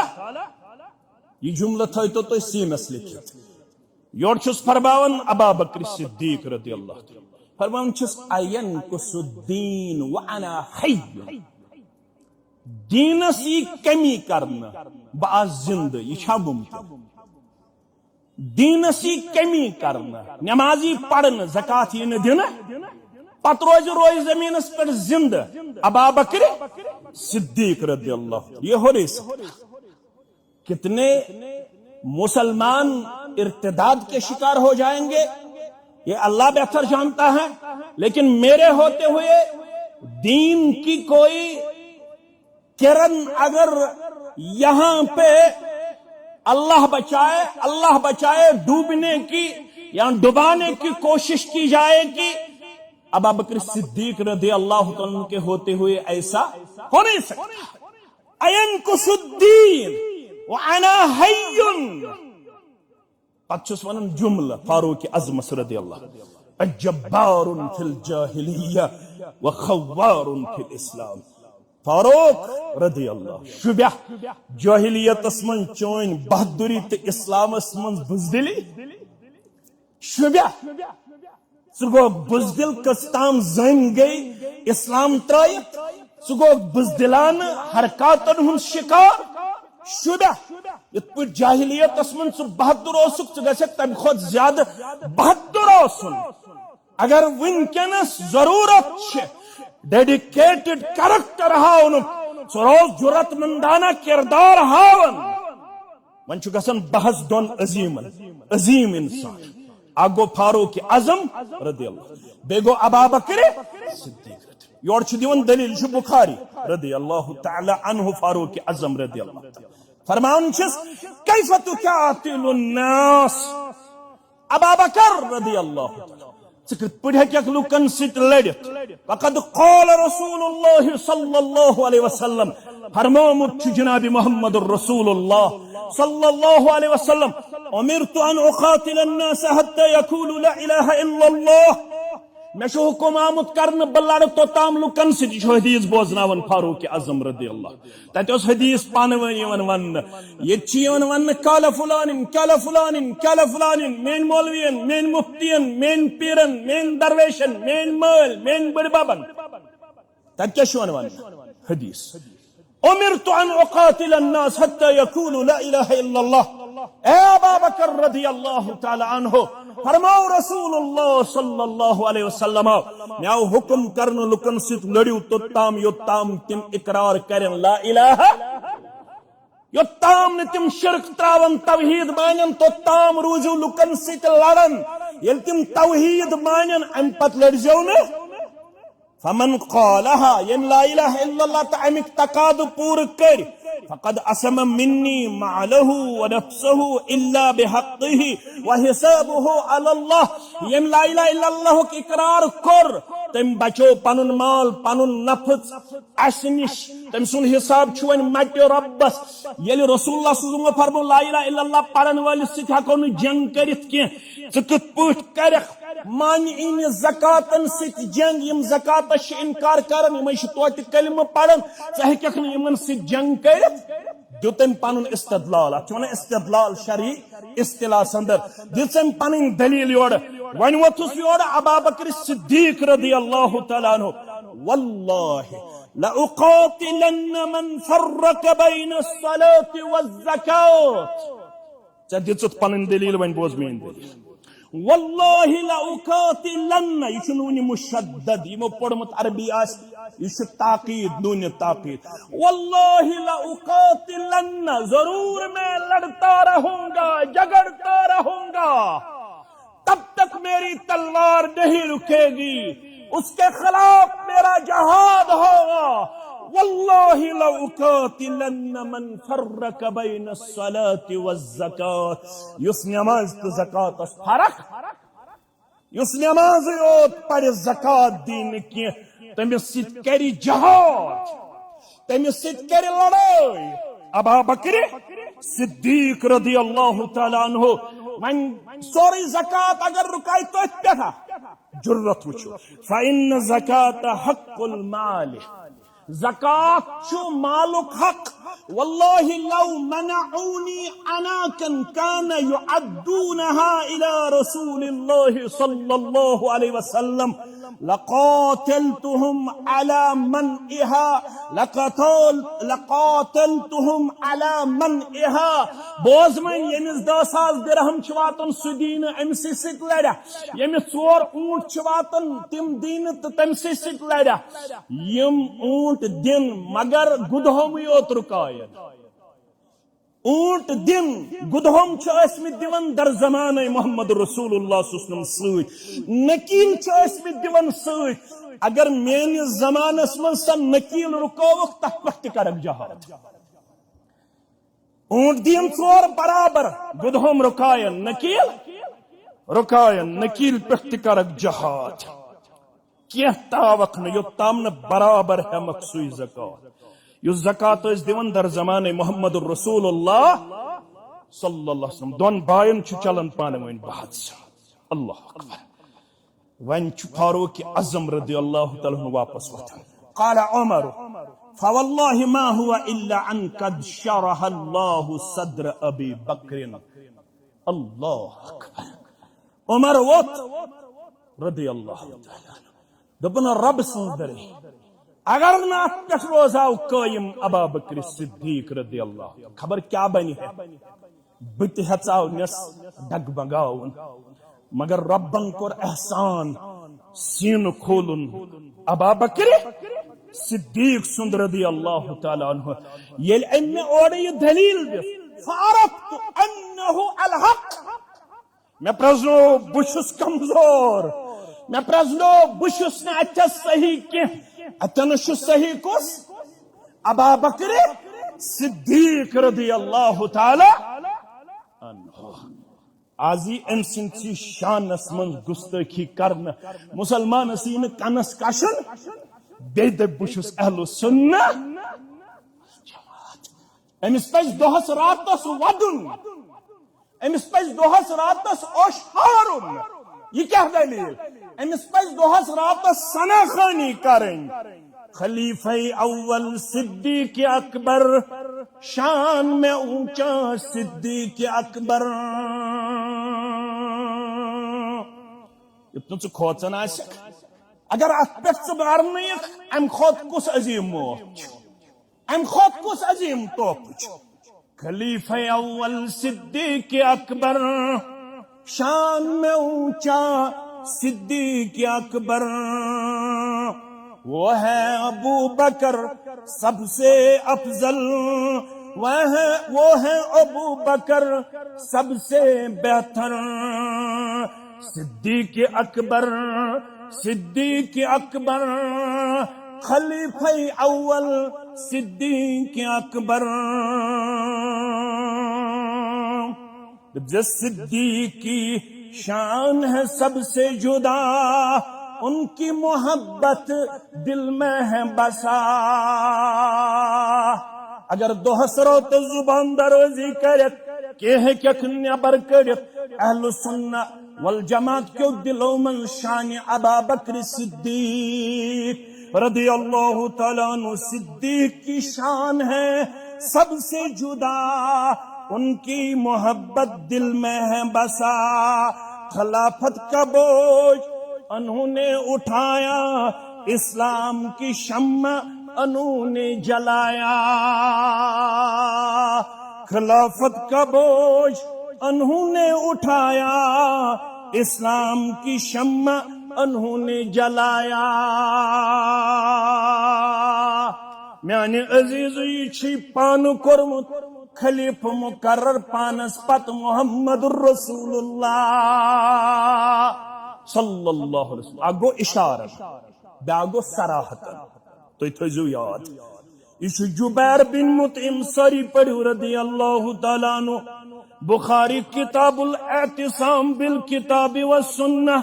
یہ جملہ تھا تو سینس لکھت یور چھس فرماون ابا بکر صدیق رضی اللہ تعالی فرماون چھس اینقص الدین وانا حی دینس یہ کمی کرنا باز زندہ یہ چھا ممکن دینس یہ کمی کرنا نمازی پڑھنا زکات یہ دینا پت روز زمینس پر زندہ ابا بکر صدیق رضی اللہ یہ ہو رہی کتنے مسلمان ارتداد کے شکار ہو جائیں گے یہ اللہ بہتر جانتا ہے، لیکن میرے ہوتے ہوئے دین کی کوئی کرن اگر یہاں پہ اللہ بچائے ڈوبنے کی یا ڈبانے کی کوشش کی جائے گی، ابا بکر صدیق رضی اللہ عنہ کے ہوتے ہوئے ایسا ہو نہیں سکتا۔ اینقص الدین وانا حی، پتچس ونن جملہ فاروق اعظم رضی اللہ الجبار فی الجاہلیہ وخوار فی الاسلام۔ فاروق رضی اللہ شبہ جاہلیت اسمن چون بہادری تے اسلام اسمن بزدلی شبہ سگو بزدل کستام زن گئی اسلام ترائیت سگو بزدلان حرکاتن ہن شکار شبہ یت پر جاہلیت اسمن سو بہادر اوسک گژھک تم خود زیادہ بہادر اوسن اگر ونکینس ضرورت چھ ڈیڈیکیٹڈ کریکٹر ہاون سروز جرت مندانہ کردار ہاون من چھ گژھن بحث دون عظیم انسان اگو فاروق اعظم رضی اللہ بیگو ابا بکر صدیق یور چھ دیون دلیل چھ بخاری رضی اللہ تعالی عنہ فاروق اعظم رضی اللہ فرمان چھس کیف تقاتل الناس ابا بکر رضی اللہ تعالی پڑھے کہ لوکن ست لڑت وقد قال رسول اللہ صلی اللہ علیہ وسلم فرمامت جناب محمد الرسول اللہ صلی اللہ علیہ وسلم امرت ان اقاتل الناس حتى يقولوا لا اله الا الله میں چھو حکم آمد کرن بلڑ تو تام لوکن ست چھو حدیث بوزناون فاروق اعظم رضی اللہ تتہ اس حدیث پانوانی ون یہ چیون ون کال فلان کال فلان کال فلان مین مولوین مین مفتین مین پیرن مین درویشن مین مال مین بڑ بابن تتہ شون ون حدیث امرت ان اقاتل الناس حتى يقولوا لا اله الا الله اے ابا بکر رضی اللہ تعالی عنہ فرماؤ رسول اللہ صلی اللہ علیہ وسلم میں حکم کرن لکن ست لڑیو توتام یوتام تم اقرار کرن لا الہ یوتام نے تم شرک تراون توحید مانن توتام روزو لکن ست لڑن یل تم توحید مانن ام پت لڑزو نا فمن قالها ین لا الہ الا اللہ تعمک تقاد پور کر فقد اسم منی معله ونفسه الا بحقه وحسابه على الله یم لا الہ الا اللہ کی اقرار کر تم بچو پنن مال پنن نفس اسنش تم سن حساب چھون مٹ ربس یل رسول اللہ صلی اللہ علیہ وسلم فرمو لا الہ الا اللہ پڑھن وال ست ہکو نہ جنگ کرت کی ژکت پٹ کرخ مانعین زکاتن ست جنگ یم زکات انکار کرن یم توت کلمہ پڑھن ژہکھ نہ یمن ست جنگ کرت دیتم پنن استدلال اتھون استدلال شرعی اصطلاح سندر دیتم پنن دلیل یور ون وتھس یور ابا بکر صدیق رضی اللہ تعالی عنہ واللہ لأقاتلن من فرق بین الصلاة والزکاة چدیت پنن دلیل ون بوز مین دلیل واللہ لأقاتلن یہ چھنونی مشدد یہ پڑھمت عربی آس یہ تاقید نون تاقید واللہ لأقاتلن ضرور میں لڑتا رہوں گا جگڑتا رہوں گا تب تک میری تلوار نہیں رکے گی اس کے خلاف میرا جہاد ہوگا واللہ لأقاتلن من فرق بین الصلاة والزکاة یس نماز تو زکاة اس فرق یس نماز یوت پر زکاة دین کی تمس ست کری جہاد تمس ست کری لڑائی ابا بکر صدیق رضی اللہ تعالی عنہ ون سوری زکات اگر رکائی تو اتھا جرت وچو فإن زکات حق المال زکات چو مالک حق والله لو منعوني عناكا كان يعدونها إلى رسول الله صلى الله عليه وسلم لقاتلتهم على منعها لقاتلتهم على منعها بوزمن يمس 10,000 درہم چواتن سدین امسی ست لڑا يمس 4 اونٹ چواتن تم دین تمسی ست لڑا یم اونٹ دن مگر گدہم یوت رکاین اونٹ دن گدہم اسمت دیون در زمان محمد رسول اللہ صلی اللہ علیہ وسلم سوت نکیل اسمت دیون سوت اگر میانس زمانس من سا نکیل رکوک تک پخت کرک جہاد اونٹ دین 4 برابر گدہم رکاین نکیل پخت کرک جہاد کیا تاوق نہ یوتام برابر ہے مقصوی زکات یو زکات اس دیون در زمان محمد الرسول اللہ صلی اللہ علیہ وسلم دون بائن چلن پانوین بہت سا اللہ اکبر ون فاروق اعظم رضی اللہ تعالیٰ واپس وطن قال عمر فوالله ما هو الا ان قد شرح الله صدر ابي بکر اللہ اکبر عمر وط رضی اللہ تعالیٰ دبن رب سندرے اگر نات پہ روزاو قائم ابا بکر صدیق رضی اللہ خبر کیا بنی ہے بت ہچاو نس ڈگ بگاون مگر ربن کور احسان سین کھولن ابا بکر صدیق سند رضی اللہ تعالی عنہ یل ام اور یہ دلیل فعرفت انه الحق میں پرزنو بشس کمزور میں پرزنو بشس نے اچھا صحیح کی اتنش صحیح کس ابا بکر صدیق رضی اللہ تعالی عنہ آزی ام سنسی شان اسمن گستاخی کرنا مسلمان سین کنس کشن بید بشس اہل سنہ امس پز دہس راتس ودن امس پز دہس راتس اوشارن یہ کیا دلیل امس پز دہس راتس سنا خانی کریں خلیفہ اول صدیق اکبر شان میں اونچا صدیق اکبر اتنا کھوچن آسک اگر ات پہ مارنیک ام خود کس عظیم موت ام خود کس عظیم توپ خلیفہ اول صدیق اکبر شان میں اونچا صدیق اکبر وہ ہے ابو بکر سب سے افضل وہ ہے ابو بکر سب سے بہتر صدیق اکبر خلیفہ اول صدیق اکبر جس صدیق کی شان ہے سب سے جدا ان کی محبت دل میں ہے بسا اگر دوہسرو تو زبان دروزی کرت کہ نیبر کرت اہل سنہ والجماعت کیوں دلوں من شان ابا بکر صدیق رضی اللہ تعالیٰ عنہ صدیق کی شان ہے سب سے جدا ان کی محبت دل میں ہے بسا خلافت کا بوجھ انہوں نے اٹھایا اسلام کی شمع انہوں نے جلایا خلافت کا بوجھ انہوں نے اٹھایا اسلام کی شمع انہوں نے جلایا میانے عزیز یہ پان کورمت خلیف مقرر پانس پت محمد الرسول اللہ صلی اللہ علیہ وسلم اگو اشارت بیاگو سراحتا تو تھیزو یاد اس جبیر بن مطعم سری پڑھو رضی اللہ تعالیٰ عنہ بخاری کتاب الاعتصام بالکتاب والسنہ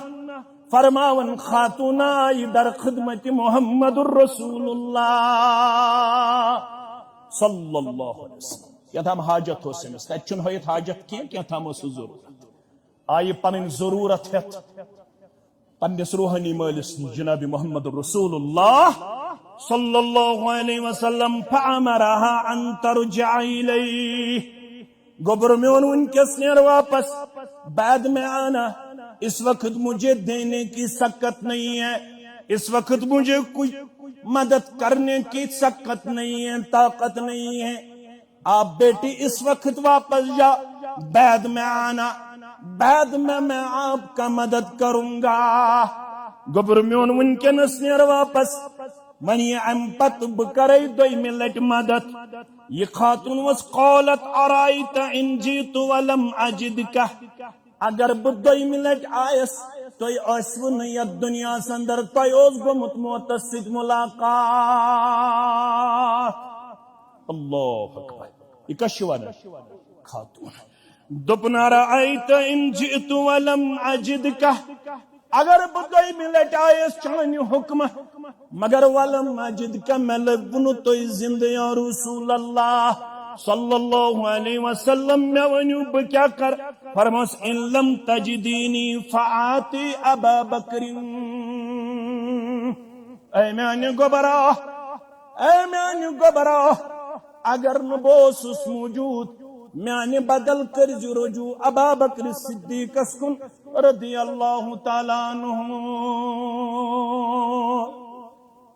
فرماون خاتون آئی در خدمت محمد الرسول اللہ صلی اللہ علیہ وسلم کیا تھا حاجت ہو سمس تھا چن ہوئیت حاجت کیا تھا مسو ضرورت آئی پنن ضرورت ہتھ پنس روحانی مالس جناب محمد رسول اللہ صلی اللہ علیہ وسلم فامرها ان ترجع الیہ گوبر میون ونکس نیر واپس بعد میں آنا اس وقت مجھے دینے کی سکت نہیں ہے اس وقت مجھے کوئی مدد کرنے کی سکت نہیں ہے طاقت نہیں ہے آپ بیٹی اس وقت واپس جا بعد میں آنا بعد میں آپ کا مدد کروں گا گبر میون ونکس نیر واپس منی ام پت بکرے دویمہ لٹ مدد یہ خاتون وس قالت ارائیت ان جیت ولم اجدک اگر بہ دویمہ لٹ آیس توی ٲسوٕ نہٕ یتھ دنیاہس اندر تۄہہِ اوس گوٚمُت موتس سۭتۍ ملاقات اللہ اکبر یہ کس چھِ ونان خاتون دوٚپُن ارائیت ان جیت ولم اجدک اگر بہ دویمہ لٹ آیس چانہِ حکمہ مگر ولم اجدک مے لبو نہٕ تُہۍ زندٕ یا رسول اللہ صلی اللہ علیہ وسلم میں ونیو بہ کیا کر فرماس ان لم تجدینی فآتی ابا بکر اے میانہ گوبرا اگر نہ بہ اوسُس موجود میانہ بدل کرز رجوع ابا بکر صدیقس کن رضی اللہ تعالی عنہ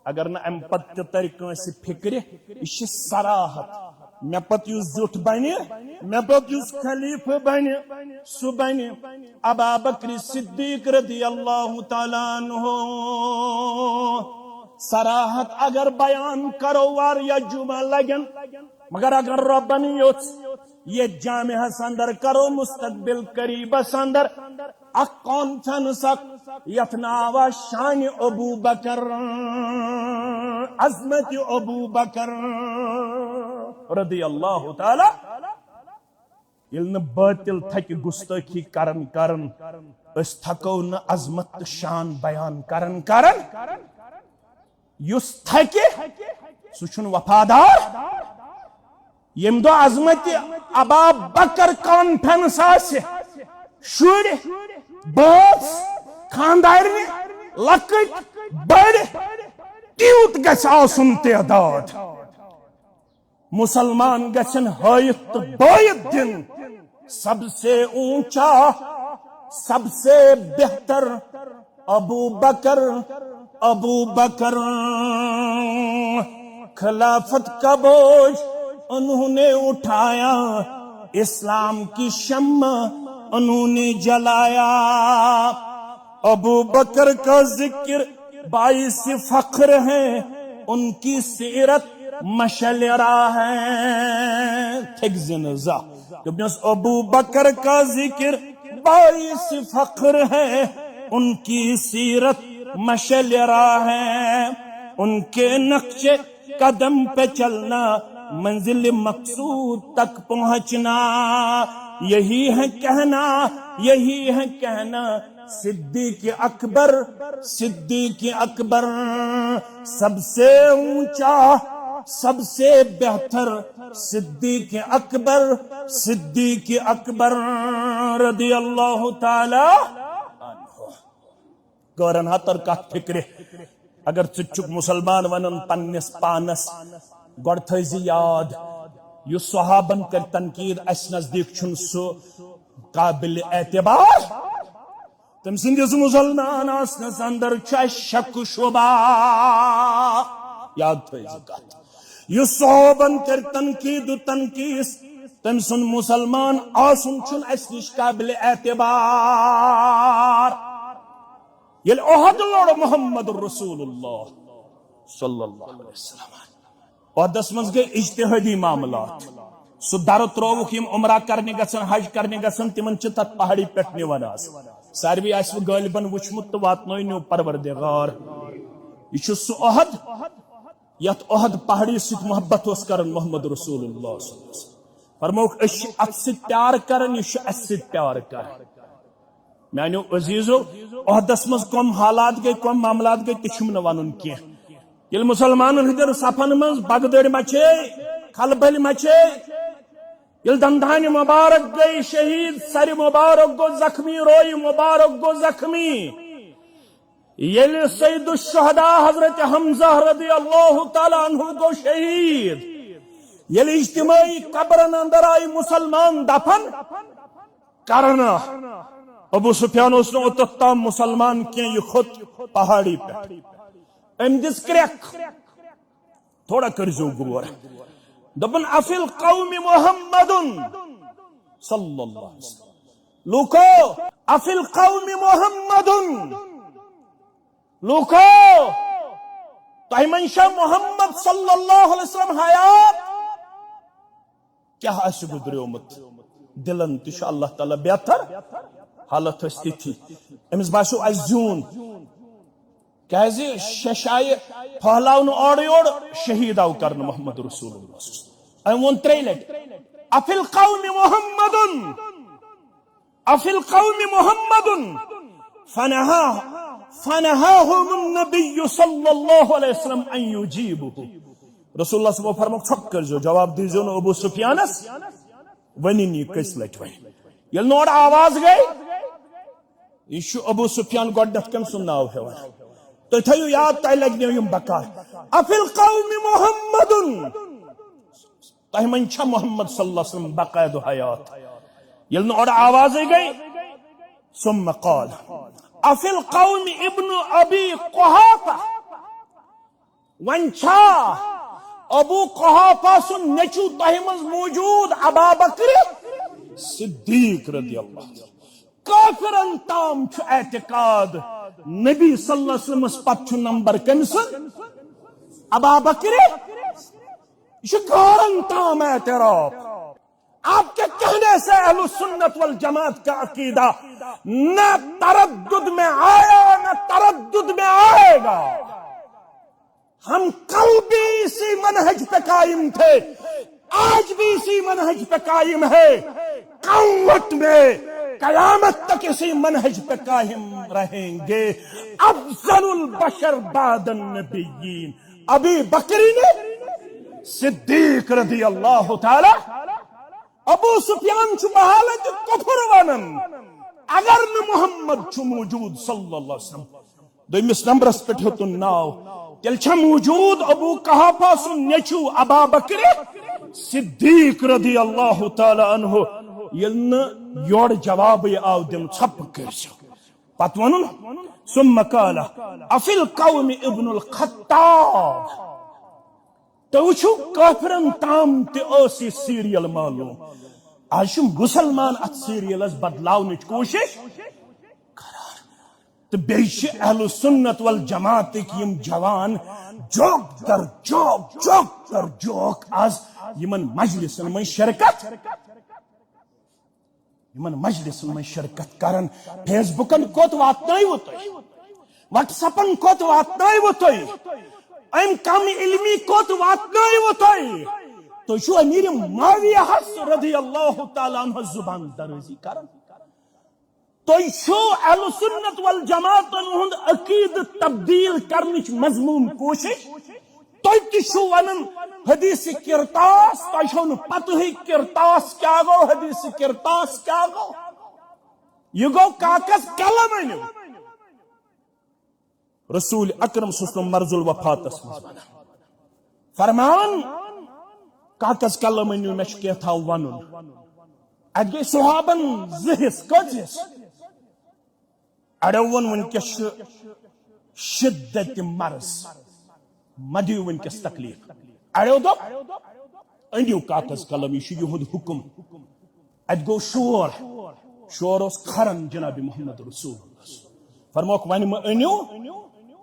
اگر نہ ام پتہ تر کٲنٛسہِ فکر یہ چھ صراحت مے پت یُس زیُٹھ بنہِ مے پت یُس خلیفہ بنہِ سُہ بنہِ ابا بکر صدیق رضی اللہ تعالی عنہ صراحت اگر بیان کرو واریاہ جمعہ لگن مگر اگر ربن یوژ یہ جامعہ اندر کرو مستقبل قریبس اندر اخ کانفرنس یتھ ناو شان ابو بکر عظمت ابو بکر رضی اللہ تعالی یل باطل تھک گستاخی کرن اس تھکو نہ عظمت شان بیان کرن یس تھکہ سہ چھن وفادار یم دو عظمت ابا بکر کانفرنس آسہ شر بٲژ خاندارنہ لکٹ بڑ تیوت گژھِ آسُن تعداد مسلمان گژھن ہٲیِتھ تہٕ بٲیِتھ دِن سب سے اونچا سب سے بہتر ابو بکر خلافت کا بوجھ انہوں نے اٹھایا اسلام کی شمع انہوں نے جلایا ابو بکر کا ذکر باعث فخر ہے ان کی سیرت مشعل راہ ہے ابو بکر کا ذکر باعث فخر ہے ان کی سیرت مشعل راہ ہے ان کے نقش قدم پہ چلنا منزل مقصود تک پہنچنا یہی ہے کہنا صدیق اکبر سب سے اونچا سب سے بہتر صدیق اکبر رضی اللہ تعالی عنہ گورن ہتر کت فکر اگر ژٕ مسلمان ونن پننس پانس گۄڈٕ تھٲیزِ یاد یُس صحابن کر تنقید اس نزدیک چھُنہٕ سُہ قابل اعتبار تم سندس مسلمان آسنس اندر چھُ شک شبہ یاد تھٲیزِ کتھ یُس صحابن کر تنقید و تنقیس تم سن مسلمان آسن چھُنہٕ اس نش قابل اعتبار یل احد لوڑ محمد رسول اللہ صلی اللہ علیہ وسلم عہدس من گئی اجتہادی معاملات سہ در تروک یم عمرہ کرنے گھن حج کرنے گھن تمن تت پہاڑی پہ نوان ساروی آسو غالباً وچمت تو واتنو پروردگار یہ سہ عہد یت عہد پہاڑی ست محبت اس کرن محمد رسول اللہ صلی اللہ علیہ وسلم فرموک اس ات ست پیار کرن یہ اس ست پیار کرن میانو عزیزو عہدس من کم حالات گئی کم معاملات گئی تم نہ ون کی یل مسلمان ہندین صفن من بگدڑ مچے کھلبل مچے یل دندان مبارک گئی شہید، سر مبارک گو زخمی، روئی مبارک گو زخمی. یل سید الشہداء حضرت حمزہ رضی اللہ تعالی عنہ گو شہید. یل اجتماعی قبرن اندر آئی مسلمان دفن کرنا. ابو سفیان اس نے اوتت تام مسلمان کیا، یہ خود پہاڑی پہ ام دس کریک تھوڑا کرزو گور دبن افی القوم محمد صلی اللہ علیہ وسلم. لوکو افی القوم محمد، لوکو تہ منشا محمد صلی اللہ علیہ وسلم حیات کیا اس گزریومت دلن تش اللہ تعالی بہتر حالت تھی. امس باسو اس زون کیازِ ششائے پھہلاؤن اور یور شہید آو کرن محمد رسول اللہ. ام ون ترے لٹ افی القوم محمد، افی القوم محمد فنهاهم النبی صلی اللہ علیہ وسلم ان یجیبه. رسول اللہ صلی اللہ علیہ وسلم فرمو چھپ کر جو جواب دیزو نا ابو سفیانس ونی نی کس لٹ ونی. یل نوڑ آواز گئی یہ ابو سفیان گوڈنت کم سنناو ہے ون تو تھیو یاد تائی لگنے یم بکار افی القوم محمد تاہی منچا محمد صلی اللہ علیہ وسلم بقید حیات. یل نوڑ آواز گئی ثم قال افی القوم ابن ابی قحافہ ونچا ابو قحافہ سن نچو تاہی منز موجود ابا بکر صدیق رضی اللہ عنہ. کافرن تام چھ اعتقاد نبی صلی اللہ علیہ وسلم پت چھ نمبر کمسن ابا بکر. یہ کارن تام اعتراف. آپ کے کہنے سے اہل سنت والجماعت کا عقیدہ نہ تردد میں آیا نہ تردد میں آئے گا. ہم کل بھی اسی منہج پہ قائم تھے، آج بھی اسی منہج پہ قائم ہے، قوت میں قیامت تک اسی منہج پہ قائم رہیں گے. افضل البشر بعد النبیین ابی بکری نے صدیق رضی اللہ تعالی. ابو سفیان چھ بحالت کفر ونن اگر نہ محمد چھ موجود صلی اللہ علیہ وسلم. دویمس نمبرس پہ ہتن ناو تیل چھ موجود ابو قحافہ سن نیچو ابا بکر صدیق رضی اللہ تعالی عنہ. یل یور جواب آو دم چھپ کرسو پت ونن ثم قال افی القوم ابن الخطاب. تو وچھو کافرن تام تے اسی سیریل معلوم. آج مسلمان ات سیریلس بدلاونچ کوشش کران تو بیش اہل سنت والجماعت یم جوان جوک در جوک جوک در جوک آز یمن مجلسن میں شرکت کرن. فیس بکن کوت واتنائی وہ تھی، واٹس اپن کوت واتنائی وہ تھی، ام کم علمی کوت واتنائی وہ تھی. تو شو امیر معاویہ رضی اللہ تعالیٰ عنہ زبان درزی کرن. تو شو اہل سنت والجماعت ہند عقید تبدیل کرنچ مضمون کوشش. تو شو ونن حدیث کرتاس تو شو پتہ ہی کرتاس کیا گو، حدیث کرتاس کیا گو. یہ گو کاغذ قلم انو. رسول اکرم صلی اللہ علیہ وسلم مرض الوفات فرمان کاغذ قلم انو میں کہتا ونن. ات گئی صحابن زہس کجس اڑو ونکس شدت مرض مدیو ونکس تکلیف. اڑو دو انیو کاغذ قلم یہ یہود حکم. ات گو شور اس کھرن جناب محمد رسول اللہ فرموک ون انیو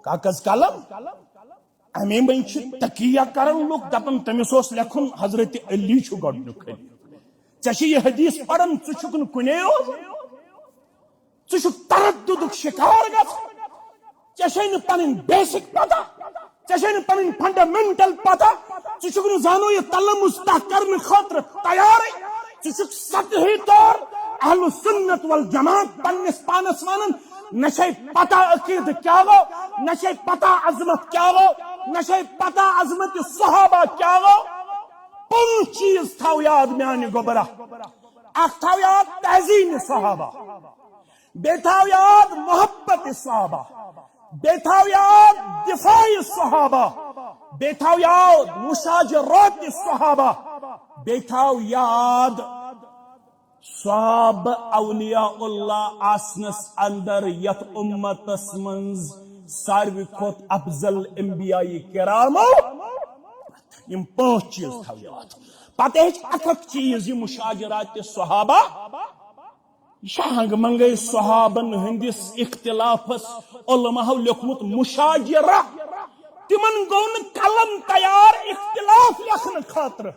کاغذ قلم. امی من تقیہ کرن لوگ دپن تمس لکھن حضرت علی چھ گڈنک. ژے یہ حدیث پڑھن ژھن کنے ژھ ترددک شکار گژھ. ژے پن بیسک پتہ، ژے پن فنڈامنٹل پتہ، ژھن زانو یہ تلمس کرنے خاطر تیار. ژٕ سطحی طور اہل سنت والجماعت پنس پانس ونن نہ پتہ عقید کیا گو، نہ پتہ عظمت کیا گو، نہ پتہ عظمت صحابہ کیا گو. پانچ چیز تھاو یاد میانہ گوبرہ. اخ تھاو یاد تہذین صحابہ، بے تھاو یاد محبت صحابہ، بے تھاو یاد دفاع صحابہ، بے تھاو یاد مشاجرات صحابہ، بے تھاو یاد صحابہ اولیاء اللہ آسنس اندر یت امتس منز ساروی کھوت افضل انبیاء کرامو. یم پانچ چیز تھاو یاد. پتہ اکھ چیز یہ مشاجرات صحابہ، شاہنگ منگے صحابن ہندس اختلافس علماء لکھمت مشاجرہ. تمن گو قلم تیار اختلاف لکھن خاطر.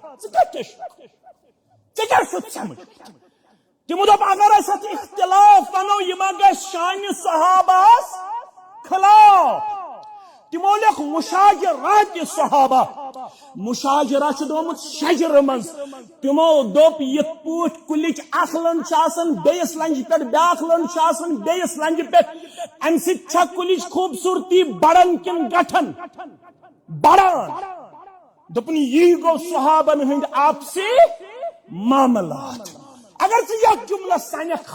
سمجھ تمو دپ اگر ات اختلاف ونو یہ ما گھس شان صحابہ خلاف. تمو لکھ مشاجرات صحابہ. مشاجرہ دومت شجر مز. تمو دوپ یت پوٹ کلچ اخ لنج بیس لنج پہ بیاکھ لنج بیس لنج پہ. ام سا کلچ خوبصورتی بڑھن کن گٹھن؟ بڑھان. دپن یہ گو صحابن ہند آپسی معاملات. اگر ثہ جملہ سنکھ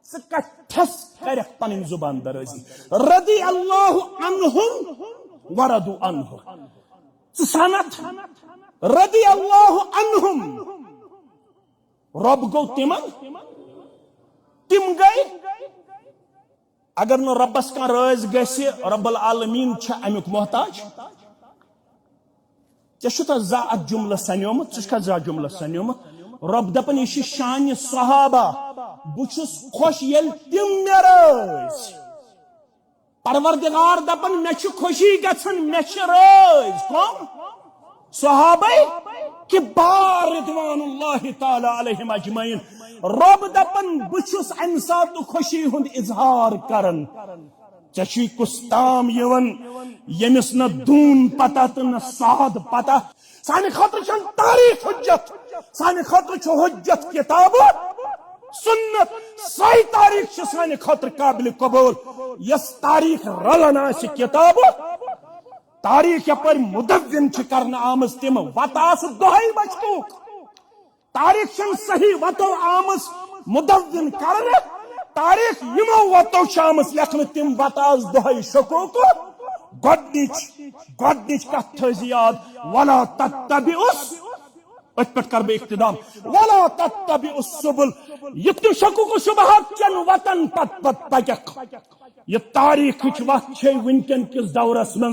ثہ کٹھس کرک پن زبان درازی. رضی اللہ عنہم ورضوا عنہ. سنت رضی اللہ عنہم رب گو تمن تم گئی. اگر نو ربس کا راز گسی رب العالمین امیک محتاج. ژےٚ زا جملہ سنیومت ژٕ زا جملہ سنیومت. رب دپن یہ شان صحابہ. بچس خوش یل تم مے راز. پروردگار دپن مے چھ خوشی گژھن مے چھ راز. کم؟ صحابہ کبار رضوان اللہ تعالی علیہم اجمعین. رب دپن بچس امہ سات خوشی ہند اظہار کرن. ژےٚ کس تام یون یمس نہ دون پتہ تو نہ ساد پتہ. سانہ خاطر چھ تاریخ حجت. سانہ خاطر چھ حجت کتاب سنت. سی تاریخ سانہ خاطر قابل قبول. یس تاریخ رلن آس کتاب تاریخ یپر مدون کرنا آمز تم وتاس دہائی مشکوک. تاریخ صحیح وتو آمز مدون کرنے. تاریخ یمو وتو آمز لکھن تم وتاس دہائی شکوک. گۄڈنِچ کتھ تھٲیزِ یاد ولا تتبعوا ات پہ کر بہ اقتدام ولا تتبعوا السبل. یت تم شکوک و شبہات چن وطن پت پت پکک. یہ تاریخ وت ونکن کس دورس من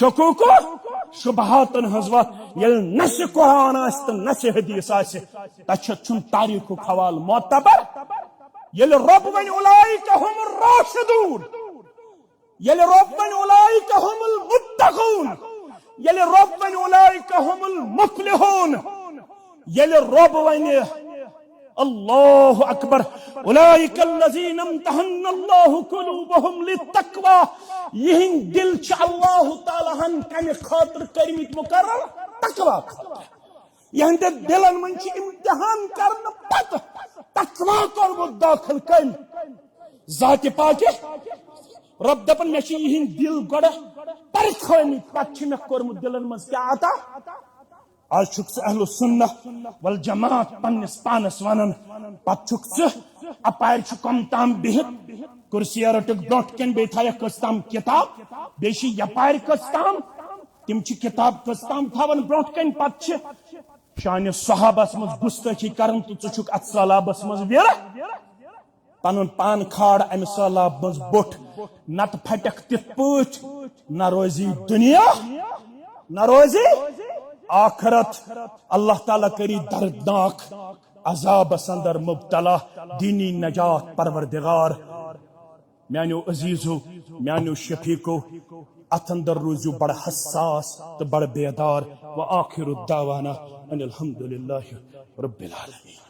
شکوک شبہاتن ہز وت. یل نس قرآن آس تو نس حدیث آس تچھ تاریخ حوال معتبر. یل رب ون اولئک هم الراشدون. یل رب ون اولئک هم المتقون. یل رب ون اولئک هم المفلحون. یل رب ون اللہ اکبر اولئک الذین امتحن اللہ قلوبهم للتقوی. یہ دل چھ اللہ تعالی ہن کمہ خاطر کرمت مقرر تقوی خاطر. یہ دلن من چھ امتحان کرن پتہ تقوی کورمت داخل کم ذات پاک. رب دپن مے چھ یہ دل گڑ پرکھمت پتہ چھ مے کورمت دلن من کیا عطا. آج چھک اہل السنہ والجماعت پنس پانس ونن. پت چھک اپار کم تام بہت کرسی رٹک برٹ کن بی تھا کس تام کتاب بیشی یپار کس تام تم کتاب کس تام تھاون برٹ کن. پت شان صحابس مز گستاخی کرن تو ژٕ ات سہلابس مز ویر پن پان کھاڑ امہ سہلاب مز بوٹ. نت پھٹک تت پٲٹھۍ نہ روزی دنیا نہ روزی آخرت. اللہ تعالیٰ کری دردناک عذاب اندر مبتلا. دینی نجات پروردگار. میانو عزیزو میانو شفیقو ات اندر روزو بڑا حساس تو بڑا بیدار. وآخر الدعوانا ان الحمد للہ رب العالمین.